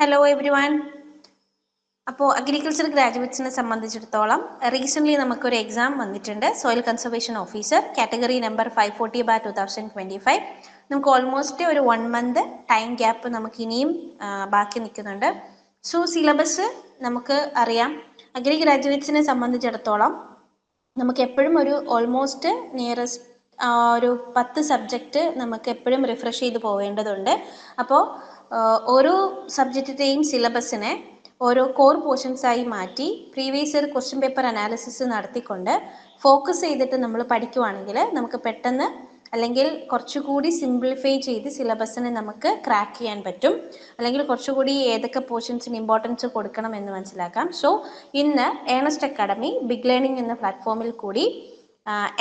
Hello everyone. അപ്പോൾ agriculture ഗ്രാജുവേറ്റ്സിനെ സംബന്ധിച്ചിടത്തോളം recently നമുക്കൊരു എക്സാം വന്നിട്ടുണ്ട്. Soil conservation officer category number 540/2025. നമുക്ക് ഓൾമോസ്റ്റ് ഒരു 1 month ടൈം ഗ്യാപ്പ് നമുക്ക് ഇനിയും ബാക്കി നിൽക്കുന്നുണ്ട്. സോ സിലബസ് നമുക്ക് അറിയാം. അഗ്രി ഗ്രാജുവേറ്റ്സിനെ സംബന്ധിച്ചിടത്തോളം നമുക്ക് എപ്പോഴും ഒരു ഓൾമോസ്റ്റ് നിയറസ്റ്റ് ഒരു 10 സബ്ജക്റ്റ് നമുക്ക് എപ്പോഴും റിഫ്രഷ് ചെയ്ത് പോവേണ്ടതുണ്ട്. അപ്പോൾ ഓരോ സബ്ജക്റ്റിൻ്റെയും സിലബസിനെ ഓരോ കോർ പോർഷൻസായി മാറ്റി previous year question paper analysis നടത്തിക്കൊണ്ട് ഫോക്കസ് ചെയ്തിട്ട് നമ്മൾ പഠിക്കുവാണെങ്കിൽ നമുക്ക് പെട്ടെന്ന് അല്ലെങ്കിൽ കുറച്ചുകൂടി സിംപ്ലിഫൈ ചെയ്ത് സിലബസിനെ നമുക്ക് ക്രാക്ക് ചെയ്യാൻ പറ്റും. അല്ലെങ്കിൽ കുറച്ചുകൂടി ഏതൊക്കെ പോർഷൻസിന് ഇമ്പോർട്ടൻസ് കൊടുക്കണം എന്ന് മനസ്സിലാക്കാം. സോ ഇന്ന് ഏണസ്റ്റ് അക്കാഡമി ബിഗ് ലേണിംഗ് എന്ന പ്ലാറ്റ്ഫോമിൽ കൂടി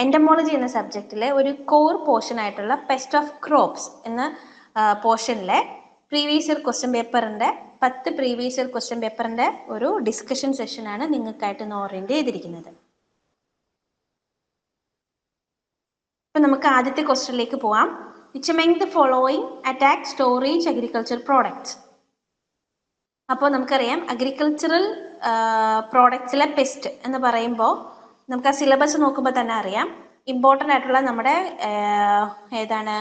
എൻഡമോളജി എന്ന സബ്ജക്റ്റിലെ ഒരു കോർ പോർഷൻ ആയിട്ടുള്ള പെസ്റ്റ് ഓഫ് ക്രോപ്സ് എന്ന പോർഷനിലെ പ്രീവിയസ് ഇയർ ക്വസ്റ്റ്യൻ പേപ്പറിൻ്റെ 10 പ്രീവിയസ് ഇയർ ക്വസ്റ്റ്യൻ പേപ്പറിൻ്റെ ഒരു ഡിസ്കഷൻ സെഷനാണ് നിങ്ങൾക്കായിട്ട് ഇന്ന് ഓറിയൻറ്റ് ചെയ്തിരിക്കുന്നത്. അപ്പം നമുക്ക് ആദ്യത്തെ ക്വസ്റ്റ്യനിലേക്ക് പോവാം. Which among the following attack storage agriculture products. അപ്പോൾ നമുക്കറിയാം അഗ്രികൾച്ചറൽ പ്രോഡക്ട്സിലെ പെസ്റ്റ് എന്ന് പറയുമ്പോൾ നമുക്ക് ആ സിലബസ് നോക്കുമ്പോൾ തന്നെ അറിയാം ഇമ്പോർട്ടൻ്റ് ആയിട്ടുള്ള നമ്മുടെ ഏതാണ്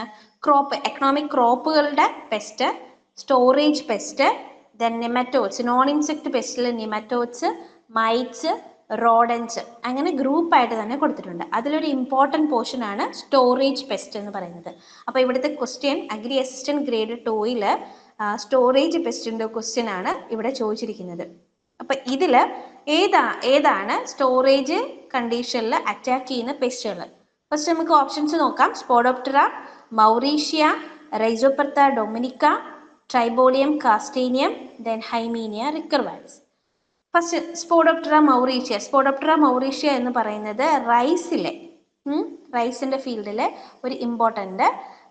ക്രോപ്പ് എക്കണോമിക് ക്രോപ്പുകളുടെ pest, storage pest, then nematodes, non insect പെസ്റ്റിൽ നെമറ്റോഡ്സ്, മൈറ്റ്സ്, റോഡൻസ്, അങ്ങനെ ഗ്രൂപ്പായിട്ട് തന്നെ കൊടുത്തിട്ടുണ്ട്. അതിലൊരു ഇമ്പോർട്ടൻറ്റ് പോർഷൻ ആണ് സ്റ്റോറേജ് പെസ്റ്റ് എന്ന് പറയുന്നത്. അപ്പോൾ ഇവിടുത്തെ ക്വസ്റ്റ്യൻ അഗ്രി അസിസ്റ്റന്റ് ഗ്രേഡ് 2ൽ സ്റ്റോറേജ് പെസ്റ്റിൻ്റെ ക്വസ്റ്റ്യൻ ആണ് ഇവിടെ ചോദിച്ചിരിക്കുന്നത്. അപ്പം ഇതിൽ ഏതാണ് സ്റ്റോറേജ് കണ്ടീഷനിൽ അറ്റാക്ക് ചെയ്യുന്ന പെസ്റ്റുകൾ? ഫസ്റ്റ് നമുക്ക് ഓപ്ഷൻസ് നോക്കാം. സ്പോഡോപ്റ്ററ മൗറീഷ്യ, റൈസോപെർത്ത ഡൊമിനിക്ക, ട്രൈബോളിയം കാസ്റ്റേനിയം, ദെൻ ഹൈമീനിയ റിക്കർവാലിസ്. ഫസ്റ്റ് സ്പോഡോപ്റ്ററ മൗറീഷ്യ. സ്പോഡോപ്റ്ററ മൗറീഷ്യ എന്ന് പറയുന്നത് റൈസിൻ്റെ ഫീൽഡിലെ ഒരു ഇമ്പോർട്ടൻ്റ്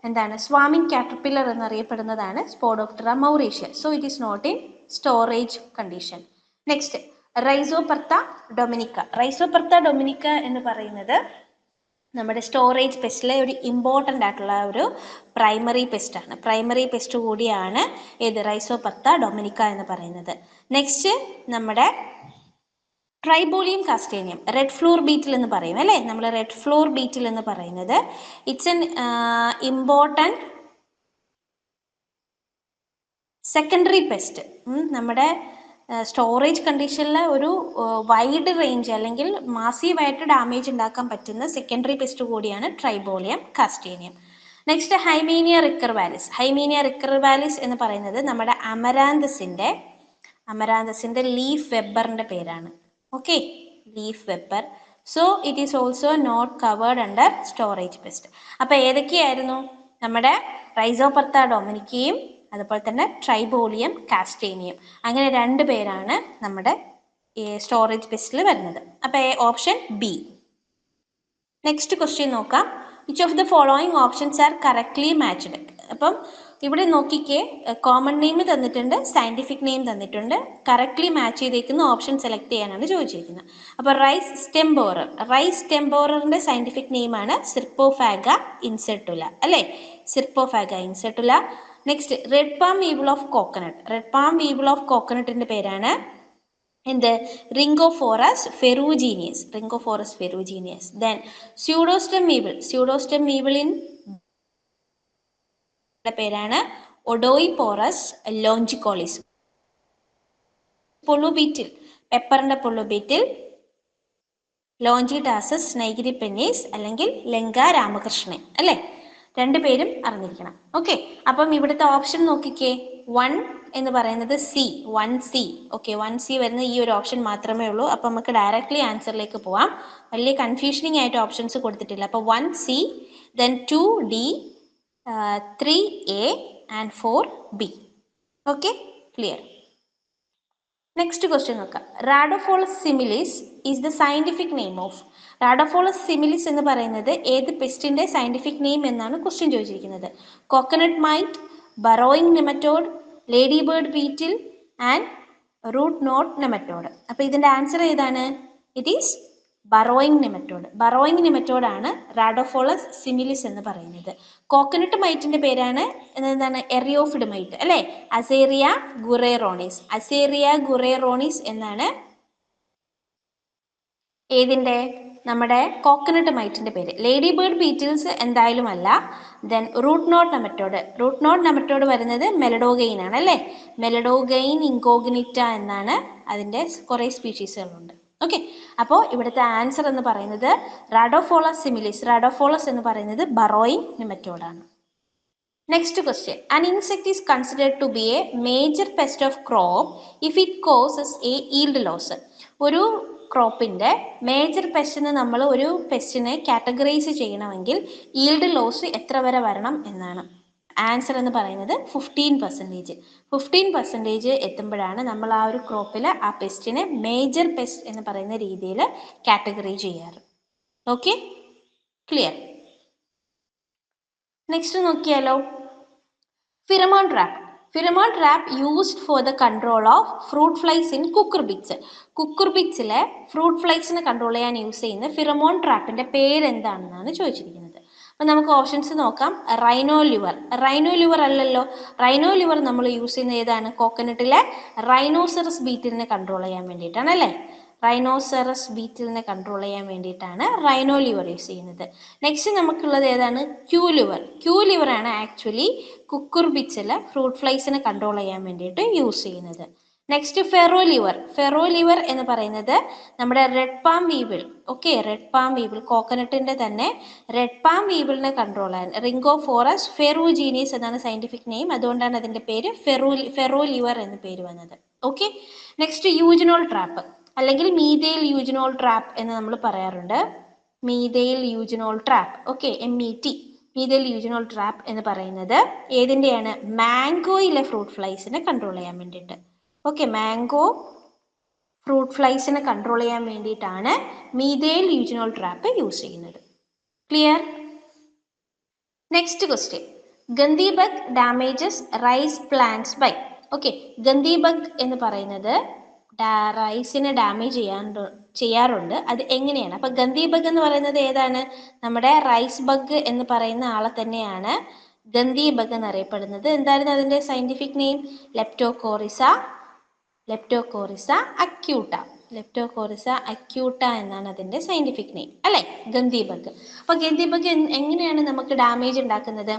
എന്താണ് സ്വാമിങ് കാറ്റർപില്ലർ എന്നറിയപ്പെടുന്നതാണ് Spodoptera mauritia. So it is not in storage condition. Next Rhyzopertha dominica. Rhyzopertha dominica എന്ന് പറയുന്നത് നമ്മുടെ സ്റ്റോറേജ് പെസ്റ്റിലെ ഒരു ഇമ്പോർട്ടൻ്റ് ആയിട്ടുള്ള ഒരു പ്രൈമറി പെസ്റ്റ് ആണ്. പ്രൈമറി പെസ്റ്റ് കൂടിയാണ് ഏത് റൈസോപെർത്ത ഡൊമിനിക്ക എന്ന് പറയുന്നത്. നെക്സ്റ്റ് നമ്മുടെ ട്രൈബോളിയം കാസ്റ്റേനിയം, റെഡ് ഫ്ലോർ ബീറ്റിൽ എന്ന് പറയും അല്ലേ. നമ്മൾ റെഡ് ഫ്ലോർ ബീറ്റിൽ എന്ന് പറയുന്നത് it's an important secondary pest. നമ്മുടെ സ്റ്റോറേജ് കണ്ടീഷനിൽ ഒരു വൈഡ് റേഞ്ച് അല്ലെങ്കിൽ മാസീവായിട്ട് ഡാമേജ് ഉണ്ടാക്കാൻ പറ്റുന്ന സെക്കൻഡറി പെസ്റ്റ് കൂടിയാണ് ട്രൈബോളിയം കാസ്റ്റേനിയം. നെക്സ്റ്റ് ഹൈമീനിയ റിക്കർവാലിസ്. ഹൈമീനിയ റിക്കർവാലിസ് എന്ന് പറയുന്നത് നമ്മുടെ അമരാന്തസിന്റെ ലീഫ് വെബറിന്റെ പേരാണ്. Okay, leaf webber. So it is also not covered under storage pest. അപ്പോൾ ഏതൊക്കെയായിരുന്നു? നമ്മുടെ റൈസോപെർത്ത ഡൊമിനിക്കയും അതുപോലെ തന്നെ ട്രൈബോളിയം കാസ്റ്റേനിയം, അങ്ങനെ 2 പേരാണ് നമ്മുടെ സ്റ്റോറേജ് പെസ്റ്റിൽ വരുന്നത്. അപ്പോൾ ഓപ്ഷൻ ബി. നെക്സ്റ്റ് ക്വസ്റ്റ്യൻ നോക്കാം. Which of the following options are correctly matched. അപ്പം ഇവിടെ നോക്കിക്കേ, കോമൺ നെയിം തന്നിട്ടുണ്ട്, സയന്റിഫിക് നെയിം തന്നിട്ടുണ്ട്. കറക്റ്റ്ലി മാച്ച് ചെയ്തേക്കുന്ന ഓപ്ഷൻ സെലക്ട് ചെയ്യാനാണ് ചോദിച്ചിരിക്കുന്നത്. അപ്പോൾ റൈസ് സ്റ്റെംബോററിന്റെ സയന്റിഫിക് നെയിമാണ് സിർപ്പോഫാഗ ഇൻസെർട്ടുല അല്ലേ, Scirpophaga incertula. Next red palm weevil of coconut. Red palm weevil of കോക്കനട്ടിന്റെ പേരാണ് എന്ത്? Rhynchophorus ferrugineus. Then pseudostem weevil പേരാണ് ഒഡോയിപോറസ് ലോഞ്ചിക്കോളിസ്. പൊള്ളുബീറ്റിൽ, പെപ്പറിന്റെ പൊള്ളുബീറ്റിൽ ലോഞ്ചിഡാസസ് നൈഗ്രിപെന്നീസ് അല്ലെങ്കിൽ ലങ്ക രാമകൃഷ്ണൻ അല്ലേ. 2 പേരും അറിഞ്ഞിരിക്കണം. ഓക്കെ, അപ്പം ഇവിടുത്തെ ഓപ്ഷൻ നോക്കിക്കേ. 1 എന്ന് പറയുന്നത് C. ഓക്കെ, 1C വരുന്ന ഈ ഒരു ഓപ്ഷൻ മാത്രമേ ഉള്ളൂ. അപ്പം നമുക്ക് ഡയറക്റ്റ്ലി ആൻസറിലേക്ക് പോവാം. വലിയ കൺഫ്യൂഷനിങ് ആയിട്ട് ഓപ്ഷൻസ് കൊടുത്തിട്ടില്ല. അപ്പോൾ 1C, then 2D, 3A and 4B. Okay, clear. Next question നോക്കാം. Radopholus similis is the scientific name of. Radopholus similis എന്ന് പറയുന്നത് ഏത് പെസ്റ്റിന്റെ സയന്റിഫിക് നെയിം എന്നാണ് ക്വസ്റ്റ്യൻ ചോദിച്ചിരിക്കുന്നത്. Coconut mite, burrowing nematode, ladybird beetle and root knot nematode. അപ്പോൾ ഇതിന്റെ answer ഏതാണ്? It is burrowing nematode. Burrowing നെമറ്റോഡാണ് റാഡോഫോളസ് സിമിലിസ് എന്ന് പറയുന്നത്. കോക്കനട്ട് മൈറ്റിന്റെ പേരാണ് എന്താണ്, എറിയോഫിഡ് മൈറ്റ് അല്ലെ, അസേറിയ ഗുറേറോണിസ്. അസേറിയ ഗുറേറോണിസ് എന്നാണ് ഏതിന്റെ, നമ്മുടെ കോക്കനട്ട് മൈറ്റിന്റെ പേര്. ലേഡി ബേർഡ് ബീറ്റിൽസ് എന്തായാലും അല്ല. Then root knot nematode. Root knot nematode വരുന്നത് മെലഡോഗെയിൻ ആണ് അല്ലെ. മെലഡോഗെയിൻ ഇൻകോഗ്നിറ്റ എന്നാണ് അതിന്റെ കുറെ സ്പീഷീസുകളുണ്ട്. ഓക്കെ, അപ്പോൾ ഇവിടുത്തെ ആൻസർ എന്ന് പറയുന്നത് റാഡോഫോളസ് സിമിലിസ്. റാഡോഫോളസ് എന്ന് പറയുന്നത് ബറോയിങ് നെമറ്റോഡാണ്. Next question. An insect is considered to be a major pest of crop if it causes a yield loss. ഒരു ക്രോപ്പിന്റെ മേജർ പെസ്റ്റ് എന്ന് നമ്മൾ ഒരു പെസ്റ്റിനെ കാറ്റഗറൈസ് ചെയ്യണമെങ്കിൽ ഈൽഡ് ലോസ് എത്ര വരെ വരണം എന്നാണ്. ആൻസർ എന്ന് പറയുന്നത് 15%. 15% എത്തുമ്പോഴാണ് നമ്മൾ ആ ഒരു ക്രോപ്പിൽ ആ പെസ്റ്റിനെ മേജർ പെസ്റ്റ് എന്ന് പറയുന്ന രീതിയിൽ കാറ്റഗറി ചെയ്യാറ്. Okay, clear. നെക്സ്റ്റ് നോക്കിയാലോ, pheromone trap. Pheromone trap used for the control of fruit flies in cucurbits. കുക്കുർബിറ്റ്സിലെ ഫ്രൂട്ട് ഫ്ലൈസിനെ കൺട്രോൾ ചെയ്യാൻ യൂസ് ചെയ്യുന്ന ഫിറമോൺ ട്രാപ്പിന്റെ പേര് എന്താണെന്നാണ് ചോദിച്ചിരിക്കുന്നത്. അപ്പൊ നമുക്ക് ഓപ്ഷൻസ് നോക്കാം. Rhinolure. റൈനോ ലിവർ അല്ലല്ലോ. റൈനോ ലിവർ നമ്മൾ യൂസ് ചെയ്യുന്ന ഏതാണ്, കോക്കനട്ടിലെ റൈനോസറസ് ബീറ്റിലിനെ കൺട്രോൾ ചെയ്യാൻ വേണ്ടിയിട്ടാണ് അല്ലേ. റൈനോസറസ് ബീറ്റിലിനെ കൺട്രോൾ ചെയ്യാൻ വേണ്ടിയിട്ടാണ് റൈനോ ലിവർ യൂസ് ചെയ്യുന്നത്. നെക്സ്റ്റ് നമുക്കുള്ളത് ഏതാണ്, ക്യൂ ലിവർ. ക്യൂ ലിവർ ആണ് ആക്ച്വലി കുക്കുർബിറ്റ്സിലെ ഫ്രൂട്ട് ഫ്ലൈസിനെ കൺട്രോൾ ചെയ്യാൻ വേണ്ടിയിട്ട് യൂസ് ചെയ്യുന്നത്. Next ferrolure. Ferrolure എന്ന് പറയുന്നത് നമ്മുടെ red palm weevil. Okay, red palm weevil, കോക്കനട്ടിന്റെ തന്നെ റെഡ് പാം വീവിളിനെ കൺട്രോൾ ചെയ്യാൻ, റിംഗോ ഫോറസ് ഫെറൂജീനിയസ് എന്നാണ് സയന്റിഫിക് നെയിം. അതുകൊണ്ടാണ് അതിന്റെ പേര് ഫെറോ ലിവർ എന്ന് പേര് വന്നത്. ഓക്കെ, നെക്സ്റ്റ് യൂജിനോൾ ട്രാപ്പ് അല്ലെങ്കിൽ മീഥൈൽ യൂജിനോൾ ട്രാപ്പ് എന്ന് നമ്മൾ പറയാറുണ്ട്. Methyl eugenol trap. Okay, MET, methyl eugenol trap എന്ന് പറയുന്നത് ഏതിന്റെയാണ്, മാംഗോയിലെ ഫ്രൂട്ട് ഫ്ലൈസിനെ കൺട്രോൾ ചെയ്യാൻ വേണ്ടിയിട്ട്. ഓക്കെ, മാംഗോ ഫ്രൂട്ട് ഫ്ലൈസിനെ കൺട്രോൾ ചെയ്യാൻ വേണ്ടിയിട്ടാണ് മീഥൈൽ യൂജിനോൾ ട്രാപ്പ് യൂസ് ചെയ്യുന്നത്. Clear. Next question. Gundhi bug damages rice plants by. Okay, gundhi bug എന്ന് പറയുന്നത് റൈസിനെ ഡാമേജ് ചെയ്യാറുണ്ട്. അത് എങ്ങനെയാണ്? അപ്പൊ ഗന്ധി ബഗ് എന്ന് പറയുന്നത് ഏതാണ്, നമ്മുടെ റൈസ് ബഗ് എന്ന് പറയുന്ന ആളെ തന്നെയാണ് ഗന്ധി ബഗ് എന്നറിയപ്പെടുന്നത്. എന്തായിരുന്നു അതിന്റെ സയന്റിഫിക് നെയിം, ലെപ്റ്റോകോറിസ അക്യൂട്ട. ലെപ്റ്റോകോറിസ അക്യൂട്ട എന്നാണ് അതിന്റെ സയന്റിഫിക് നെയിം അല്ലെ, ഗന്ധി ബഗ്. അപ്പൊ ഗന്ധി ബഗ് എങ്ങനെയാണ് നമുക്ക് ഡാമേജ് ഉണ്ടാക്കുന്നത്?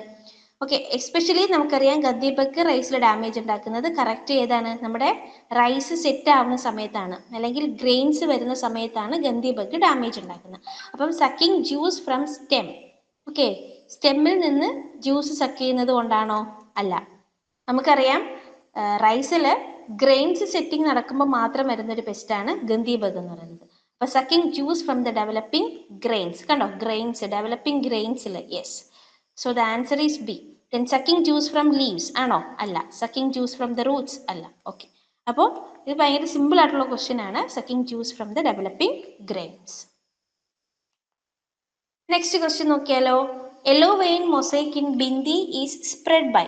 ഓക്കെ, എസ്പെഷ്യലി നമുക്കറിയാം ഗന്ധി ബഗ് റൈസിൽ ഡാമേജ് ഉണ്ടാക്കുന്നത് കറക്റ്റ് ഏതാണ്, നമ്മുടെ റൈസ് സെറ്റ് ആവുന്ന സമയത്താണ്, അല്ലെങ്കിൽ ഗ്രെയിൻസ് വരുന്ന സമയത്താണ് ഗന്ധി ബഗ് ഡാമേജ് ഉണ്ടാക്കുന്നത്. അപ്പം sucking juice from stem. Okay, സ്റ്റെമ്മിൽ നിന്ന് ജ്യൂസ് സക്ക് ചെയ്യുന്നത് കൊണ്ടാണോ? അല്ല. നമുക്കറിയാം റൈസിൽ ഗ്രെയിൻസ് സെറ്റിംഗ് നടക്കുമ്പോൾ മാത്രം വരുന്നൊരു പെസ്റ്റാണ് ഗന്ധി ബഗ് എന്ന് പറയുന്നത്. അപ്പൊ sucking juice from the developing grains, കണ്ടോ, ഗ്രെയിൻസ്, ഡെവലപ്പിംഗ് ഗ്രെയിൻസിൽ. Yes, so the answer is B. Then sucking juice from leaves ആണോ? അല്ല. Sucking juice from the roots അല്ല. ഓക്കെ, അപ്പോൾ ഇത് ഭയങ്കര സിമ്പിൾ ആയിട്ടുള്ള ക്വസ്റ്റ്യൻ ആണ്, sucking juice from the developing grains. Next question നോക്കിയാലോ, yellow vein mosaic in bhindi is spread by.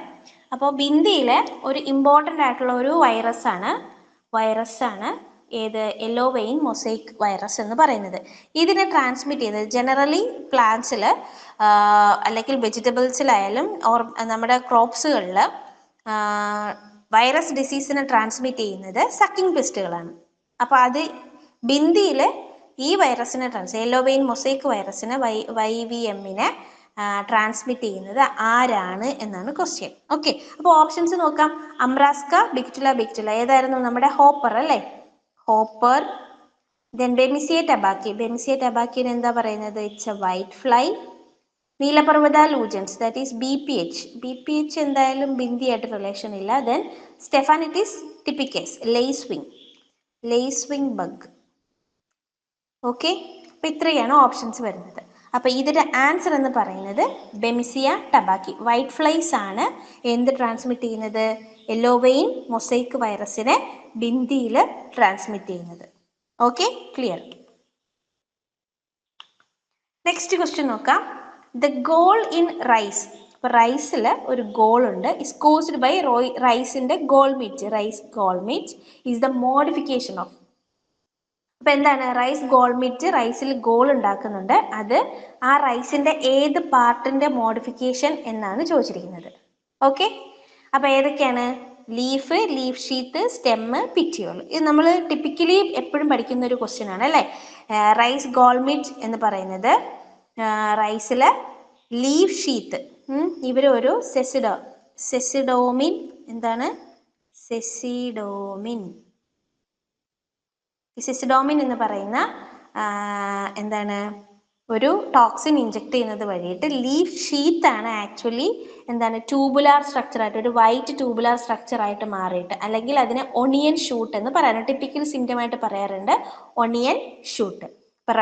അപ്പോൾ ബിന്ദിയിലെ ഒരു ഇമ്പോർട്ടൻ്റ് ആയിട്ടുള്ള ഒരു വൈറസ് ആണ് ഏത്, യെല്ലോ വെയിൻ മൊസൈക്ക് വൈറസ് എന്ന് പറയുന്നത്. ഇതിനെ ട്രാൻസ്മിറ്റ് ചെയ്യുന്നത് ജനറലി പ്ലാന്റ്സിൽ അല്ലെങ്കിൽ വെജിറ്റബിൾസിലായാലും ഓർ നമ്മുടെ ക്രോപ്സുകളിൽ വൈറസ് ഡിസീസിനെ ട്രാൻസ്മിറ്റ് ചെയ്യുന്നത് സക്കിംഗ് പെസ്റ്റുകളാണ്. അപ്പോൾ അത് ബിന്ദിയിൽ ഈ വൈറസിനെ യെല്ലോ വെയിൻ മൊസൈക്ക് വൈറസിനെ YVM-നെ ട്രാൻസ്മിറ്റ് ചെയ്യുന്നത് ആരാണ് എന്നാണ് ക്വസ്റ്റ്യൻ. ഓക്കെ, അപ്പോൾ ഓപ്ഷൻസ് നോക്കാം. അംബ്രാസ്ക, ബിക്റ്റുല. ഏതായിരുന്നു, നമ്മുടെ ഹോപ്പർ അല്ലേ, ഹോപ്പർ. ദെൻ ബെമിസിയ ടബാക്കിന് എന്താ പറയുന്നത്, it's a white fly. Nilaparvata lugens, that is BPH എന്തായാലും ബിന്ദിയായിട്ട് റിലേഷൻ ഇല്ല. Then Stephanitis typicus, lacewing bug. Okay, അപ്പൊ ഇത്രയാണ് ഓപ്ഷൻസ് വരുന്നത്. അപ്പൊ ഇതിന്റെ ആൻസർ എന്ന് പറയുന്നത് ബെമിസിയ ടബാക്കി, വൈറ്റ് ഫ്ലൈസ് ആണ് എന്ത് ട്രാൻസ്മിറ്റ് ചെയ്യുന്നത്, യെല്ലോ വെയിൻ മൊസൈക്ക് വൈറസിനെ ബിന്ദിയിൽ ട്രാൻസ്മിറ്റ് ചെയ്യുന്നത്. Okay, clear. നെക്സ്റ്റ് ക്വസ്റ്റ്യൻ നോക്കാം. The gall in rice. അപ്പൊ റൈസിൽ ഒരു ഗോൾ ഉണ്ട്, ഇസ് കോസ്ഡ് ബൈ റൈസിന്റെ rice gall midge is the modification of. അപ്പൊ എന്താണ് റൈസ് ഗോൾമിറ്റ് റൈസിൽ ഗോൾ ഉണ്ടാക്കുന്നുണ്ട്. അത് ആ റൈസിന്റെ ഏത് പാർട്ടിന്റെ മോഡിഫിക്കേഷൻ എന്നാണ് ചോദിച്ചിരിക്കുന്നത്. ഓക്കെ, അപ്പൊ ഏതൊക്കെയാണ്? Leaf, leaf sheath, stem, petiole. ഇത് നമ്മൾ ടിപ്പിക്കലി എപ്പോഴും പഠിക്കുന്ന ഒരു ക്വസ്റ്റ്യൻ ആണ് അല്ലേ. റൈസ് ഗോൾമിറ്റ് എന്ന് പറയുന്നത് റൈസിലെ ലീഫ് ഷീത്ത്. ഇവരൊരു സെസിഡോമിൻ എന്താണ് സെസിഡോമിൻ സിസിഡോമിൻ എന്ന് പറയുന്ന എന്താണ് ഒരു ടോക്സിൻ ഇഞ്ചെക്ട് ചെയ്യുന്നത് വഴിയിട്ട് ലീഫ് ഷീത്ത് ആണ് ആക്ച്വലി എന്താണ് ട്യൂബുലാർ സ്ട്രക്ചർ ആയിട്ട് ഒരു വൈറ്റ് ട്യൂബുലാർ സ്ട്രക്ചർ ആയിട്ട് മാറിയിട്ട്, അല്ലെങ്കിൽ അതിനെ ഒണിയൻ ഷൂട്ട് എന്ന് പറയാറുണ്ട്. ടിപ്പിക്കൽ സിംറ്റം ആയിട്ട് പറയാറുണ്ട് ഒണിയൻ ഷൂട്ട്. ഇപ്പൊ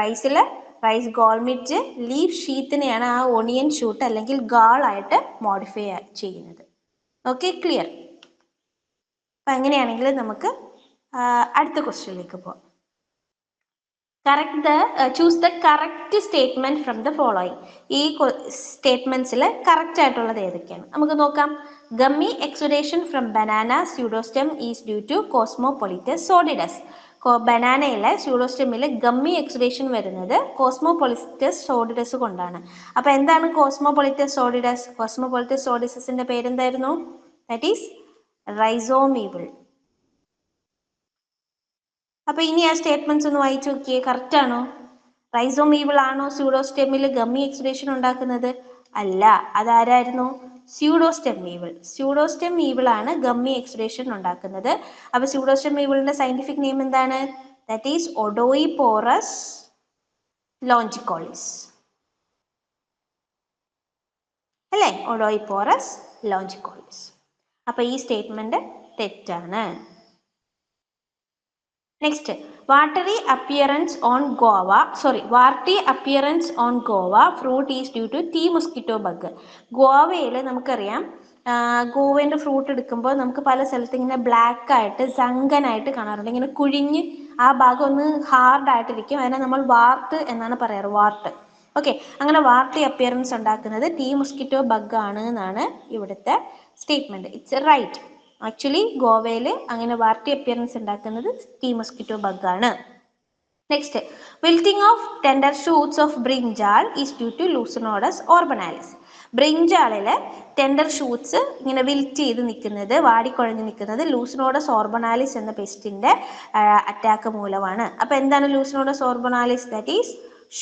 റൈസ് ഗോൾമിറ്റ് ലീഫ് ഷീത്തിനെയാണ് ആ ഒണിയൻ ഷൂട്ട് അല്ലെങ്കിൽ ഗാൾ ആയിട്ട് മോഡിഫൈ ചെയ്യുന്നത്. Okay, clear? അപ്പൊ അങ്ങനെയാണെങ്കിൽ നമുക്ക് അടുത്ത ക്വസ്റ്റ്യനിലേക്ക് പോകാം. Choose the correct statement from the following. ഈ സ്റ്റേറ്റ്മെന്റ്സിൽ കറക്റ്റ് ആയിട്ടുള്ളത് ഏതൊക്കെയാണ് നമുക്ക് നോക്കാം. Gummy exudation from banana pseudostem is due to Cosmopolites sordidus. ബനാനയിലെ സ്യൂഡോസ്റ്റെമിൽ ഗമ്മി എക്സുഡേഷൻ വരുന്നത് കോസ്മോപൊളിറ്റസ് സോഡിഡസ് കൊണ്ടാണ്. അപ്പൊ എന്താണ് കോസ്മോപൊളിറ്റസ് സോഡിഡസ്? കോസ്മോപൊളിറ്റസ് സോഡിഡസിന്റെ പേരെന്തായിരുന്നു? That is rhizome weevil. അപ്പൊ ഇനി ആ സ്റ്റേറ്റ്മെന്റ്സ് ഒന്ന് വായിച്ചു നോക്കിയേ, കറക്റ്റ് ആണോ? റൈസോമീബിൾ ആണോ സ്യൂഡോസ്റ്റെമിൽ ഗമ്മി എക്സുഡേഷൻ ഉണ്ടാക്കുന്നത്? അല്ല, അതാരായിരുന്നു? സ്യൂഡോസ്റ്റെമീബിൾ. സ്യൂഡോസ്റ്റെമീബിൾ ആണ് ഗമ്മി എക്സുഡേഷൻ ഉണ്ടാക്കുന്നത്. അപ്പൊ സ്യൂഡോസ്റ്റെമീബിളിന്റെ സയന്റിഫിക് നെയിം എന്താണ്? ദാറ്റ് ഈസ് ഒഡോയിപോറസ് ലോഞ്ചിക്കോളിസ് അല്ലേ? Odoiporus longicollis. അപ്പൊ ഈ സ്റ്റേറ്റ്മെന്റ് തെറ്റാണ്. Next, warty appearance on guava fruit is due to tea mosquito bug. ഗോവയിൽ നമുക്കറിയാം ഗോവേന്റെ ഫ്രൂട്ട് എടുക്കുമ്പോൾ നമുക്ക് പല സ്ഥലത്ത് ഇങ്ങനെ ബ്ലാക്ക് ആയിട്ട് സങ്കനായിട്ട് കാണാറുണ്ട്. ഇങ്ങനെ കുഴിഞ്ഞ് ആ ഭാഗം ഒന്ന് ഹാർഡ് ആയിട്ടിരിക്കും. അതിനെ നമ്മൾ വാർട്ട് എന്നാണ് പറയാറ്, വാർട്ട്. ഓക്കെ, അങ്ങനെ വാർട്ടി അപ്പിയറൻസ് ഉണ്ടാക്കുന്നത് ടീ മൊസ്കിറ്റോ ബഗ് ആണ് എന്നാണ് ഇവിടുത്തെ സ്റ്റേറ്റ്മെന്റ്. It's right. ആക്ച്വലി ഗോവയിൽ അങ്ങനെ വാർട്ടി അപ്പിയറൻസ് ഉണ്ടാക്കുന്നത് ടീ മൊസ്കിറ്റോ ബഗ് ആണ്. Next, wilting of tender shoots of brinjal is due to Leucinodes orbonalis. ബ്രിഞ്ചാളിലെ ടെൻഡർ ഷൂട്ട്സ് ഇങ്ങനെ വിൽറ്റ് ചെയ്ത് നിൽക്കുന്നത്, വാടിക്കുഴഞ്ഞ് നിൽക്കുന്നത് ലൂസിനോഡസ് ഓർബനാലിസ് എന്ന പെസ്റ്റിന്റെ അറ്റാക്ക് മൂലമാണ്. അപ്പൊ എന്താണ് Leucinodes orbonalis? That is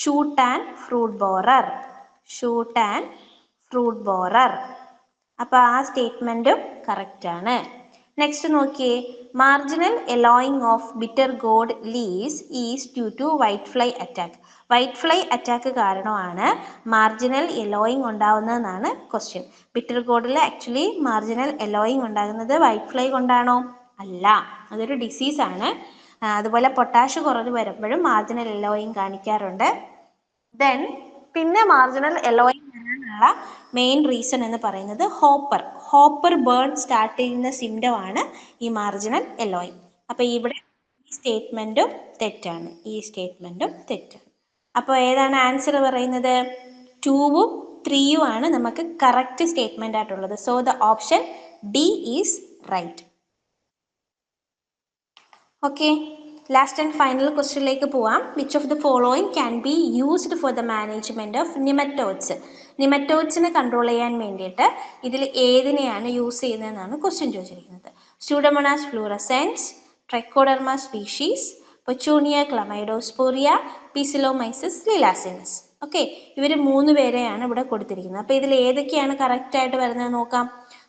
shoot and fruit borer. അപ്പൊ ആ സ്റ്റേറ്റ്മെന്റും കറക്റ്റ് ആണ്. നെക്സ്റ്റ് നോക്കിയേ, marginal yellowing of bitter gourd leaves is due to white fly attack. White fly attack കാരണമാണ് മാർജിനൽ എലോയിങ് ഉണ്ടാവുന്നതെന്നാണ് ക്വസ്റ്റ്യൻ. ബിറ്റർ ഗോഡിൽ ആക്ച്വലി മാർജിനൽ എലോയിങ് ഉണ്ടാകുന്നത് വൈറ്റ് ഫ്ലൈ കൊണ്ടാണോ? അല്ല, അതൊരു ഡിസീസ് ആണ്. അതുപോലെ പൊട്ടാഷ് കുറവ് വരുമ്പോഴും മാർജിനൽ എലോയിങ് കാണിക്കാറുണ്ട്. ദെൻ പിന്നെ മാർജിനൽ എലോയിങ് വരാനുള്ള മെയിൻ റീസൺ എന്ന് പറയുന്നത് ഹോപ്പർ ബേൺ സ്റ്റാർട്ട് ചെയ്യുന്ന സിംറ്റം ആണ് ഈ മാർജിനൽ എലോയിങ്. അപ്പൊ ഇവിടെ ഈ സ്റ്റേറ്റ്മെന്റും തെറ്റാണ്. അപ്പോൾ ഏതാണ് ആൻസർ പറയുന്നത്? 2ഉം 3ഉം ആണ് നമുക്ക് കറക്റ്റ് സ്റ്റേറ്റ്മെന്റ് ആയിട്ടുള്ളത്. So the option D is right. Okay, last and final ക്വസ്റ്റ്യനിലേക്ക് പോവാം. Which of the following can be used for the management of nematodes. നിമറ്റോഡ്സിനെ കൺട്രോൾ ചെയ്യാൻ വേണ്ടിയിട്ട് ഇതിൽ ഏതിനെയാണ് യൂസ് ചെയ്യുന്നതെന്നാണ് ക്വസ്റ്റ്യൻ ചോദിച്ചിരിക്കുന്നത്. Pseudomonas fluorescens, Trichoderma species, Pochonia chlamydosporia, Paecilomyces lilacinus. Okay, ഇവർ 3 പേരെയാണ് ഇവിടെ കൊടുത്തിരിക്കുന്നത്. അപ്പൊ ഇതിൽ ഏതൊക്കെയാണ് കറക്റ്റ് ആയിട്ട് വരുന്നത് നോക്കാം.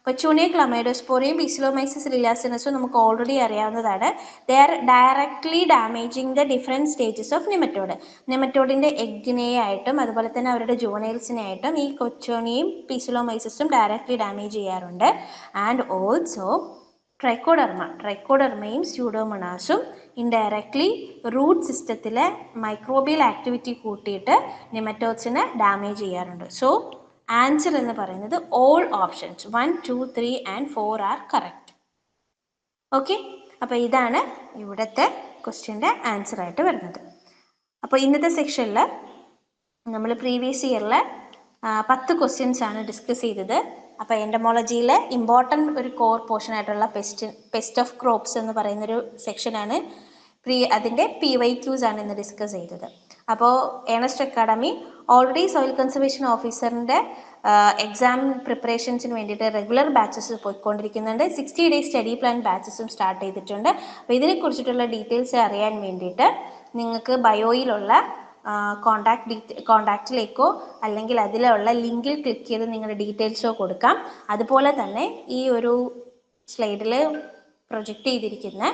പെച്ചൂണിയ ക്ലമൈഡോസ്പോറിയയും പിസിലോമൈസിസ് ലിലാസിനസും നമുക്ക് ഓൾറെഡി അറിയാവുന്നതാണ്. They are directly damaging the different stages of nematode. നിമറ്റോഡിന്റെ എഗ്ഗിനെ ആയിട്ടും അതുപോലെ തന്നെ അവരുടെ ജൂനൈൽസിനെ ആയിട്ടും ഈ കൊച്ചോണിയും പിസിലോമൈസിസും ഡയറക്ട്ലി ഡാമേജ് ചെയ്യാറുണ്ട്. ആൻഡ് ഓൾസോ ട്രൈക്കോഡെർമയും സ്യൂഡോമോണാസും ഇൻഡയറക്ട്ലി റൂട്ട് സിസ്റ്റത്തിലെ മൈക്രോബിയൽ ആക്ടിവിറ്റി കൂട്ടിയിട്ട് നിമറ്റോഡ്സിനെ ഡാമേജ് ചെയ്യാറുണ്ട്. സോ ആൻസർ എന്ന് പറയുന്നത് all options 1, 2, 3 and 4 are correct. Okay, അപ്പോൾ ഇതാണ് ഇവിടുത്തെ ക്വസ്റ്റ്യൻ്റെ ആൻസർ ആയിട്ട് വരുന്നത്. അപ്പോൾ ഇന്നത്തെ സെക്ഷനിൽ നമ്മൾ പ്രീവിയസ് ഇയറിലെ 10 ക്വസ്റ്റ്യൻസ് ആണ് ഡിസ്കസ് ചെയ്തത്. അപ്പോൾ എൻഡമോളജിയിൽ ഇമ്പോർട്ടൻറ്റ് ഒരു കോർ പോർഷൻ ആയിട്ടുള്ള പെസ്റ്റ് ഓഫ് ക്രോപ്സ് എന്ന് പറയുന്നൊരു സെക്ഷനാണ് അതിൻ്റെ PYQs ആണ് ഇന്ന് ഡിസ്കസ് ചെയ്തത്. അപ്പോൾ Ernest academy already soil conservation ഓഫീസറിൻ്റെ എക്സാം പ്രിപ്പറേഷൻസിന് വേണ്ടിയിട്ട് റെഗുലർ ബാച്ചസ് പോയിക്കൊണ്ടിരിക്കുന്നുണ്ട്. 60 ഡേയ്സ് സ്റ്റഡി പ്ലാൻ ബാച്ചസും സ്റ്റാർട്ട് ചെയ്തിട്ടുണ്ട്. അപ്പോൾ ഇതിനെക്കുറിച്ചിട്ടുള്ള ഡീറ്റെയിൽസ് അറിയാൻ വേണ്ടിയിട്ട് നിങ്ങൾക്ക് ബയോയിലുള്ള കോണ്ടാക്റ്റിലേക്കോ അല്ലെങ്കിൽ അതിലുള്ള ലിങ്കിൽ ക്ലിക്ക് ചെയ്ത് നിങ്ങളുടെ ഡീറ്റെയിൽസോ കൊടുക്കാം. അതുപോലെ തന്നെ ഈ ഒരു സ്ലൈഡിൽ പ്രൊജക്റ്റ് ചെയ്തിരിക്കുന്ന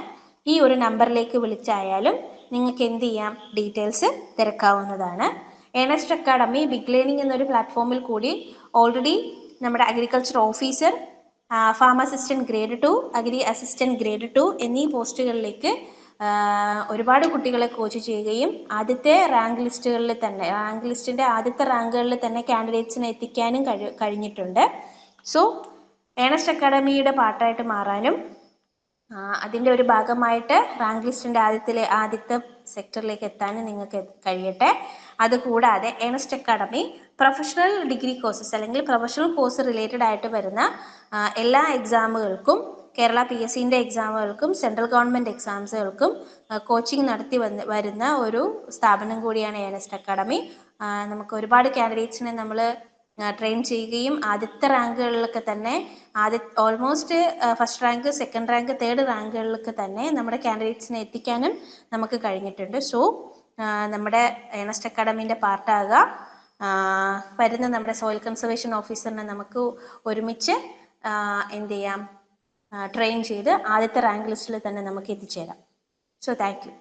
ഈ ഒരു നമ്പറിലേക്ക് വിളിച്ചായാലും നിങ്ങൾക്ക് എന്ത് ചെയ്യാം, ഡീറ്റെയിൽസ് തിരക്കാവുന്നതാണ്. ഏണസ്റ്റ് അക്കാഡമി ബിഗ് ലേണിംഗ് എന്നൊരു പ്ലാറ്റ്ഫോമിൽ കൂടി ഓൾറെഡി നമ്മുടെ agriculture officer, farm assistant grade 2, agri assistant grade 2 എന്നീ പോസ്റ്റുകളിലേക്ക് ഒരുപാട് കുട്ടികളെ കോച്ച് ചെയ്യുകയും ആദ്യത്തെ റാങ്ക് ലിസ്റ്റിൻ്റെ ആദ്യത്തെ റാങ്കുകളിൽ തന്നെ കാൻഡിഡേറ്റ്സിനെ എത്തിക്കാനും കഴിഞ്ഞിട്ടുണ്ട്. സോ ഏണസ്റ്റ് അക്കാഡമിയുടെ പാർട്ടായിട്ട് മാറാനും അതിൻ്റെ ഒരു ഭാഗമായിട്ട് റാങ്ക് ലിസ്റ്റിൻ്റെ ആദ്യത്തെ സെക്ടറിലേക്ക് എത്താനും നിങ്ങൾക്ക് കഴിയട്ടെ. അതുകൂടാതെ Ernest academy professional degree courses അല്ലെങ്കിൽ പ്രൊഫഷണൽ കോഴ്സ് റിലേറ്റഡ് ആയിട്ട് വരുന്ന എല്ലാ എക്സാമുകൾക്കും, കേരള PSCൻ്റെ എക്സാമുകൾക്കും സെൻട്രൽ ഗവൺമെൻറ് എക്സാംസുകൾക്കും കോച്ചിങ് നടത്തി വരുന്ന ഒരു സ്ഥാപനം കൂടിയാണ് ഏണസ്റ്റ് അക്കാഡമി. നമുക്ക് ഒരുപാട് കാൻഡിഡേറ്റ്സിനെ നമ്മൾ ട്രെയിൻ ചെയ്യുകയും ആദ്യത്തെ റാങ്കുകളിലൊക്കെ തന്നെ almost first rank, second rank, third റാങ്കുകളിലൊക്കെ തന്നെ നമ്മുടെ കാൻഡിഡേറ്റ്സിനെ എത്തിക്കാനും നമുക്ക് കഴിഞ്ഞിട്ടുണ്ട്. സോ നമ്മുടെ ഏണസ്റ്റ് അക്കാഡമീൻ്റെ പാർട്ടാകുക. വരുന്ന നമ്മുടെ സോയിൽ കൺസർവേഷൻ ഓഫീസറിനെ നമുക്ക് ഒരുമിച്ച് എന്ത് ചെയ്യാം, ട്രെയിൻ ചെയ്ത് ആദ്യത്തെ റാങ്ക് ലിസ്റ്റിൽ തന്നെ നമുക്ക് എത്തിച്ചേരാം. So thank you.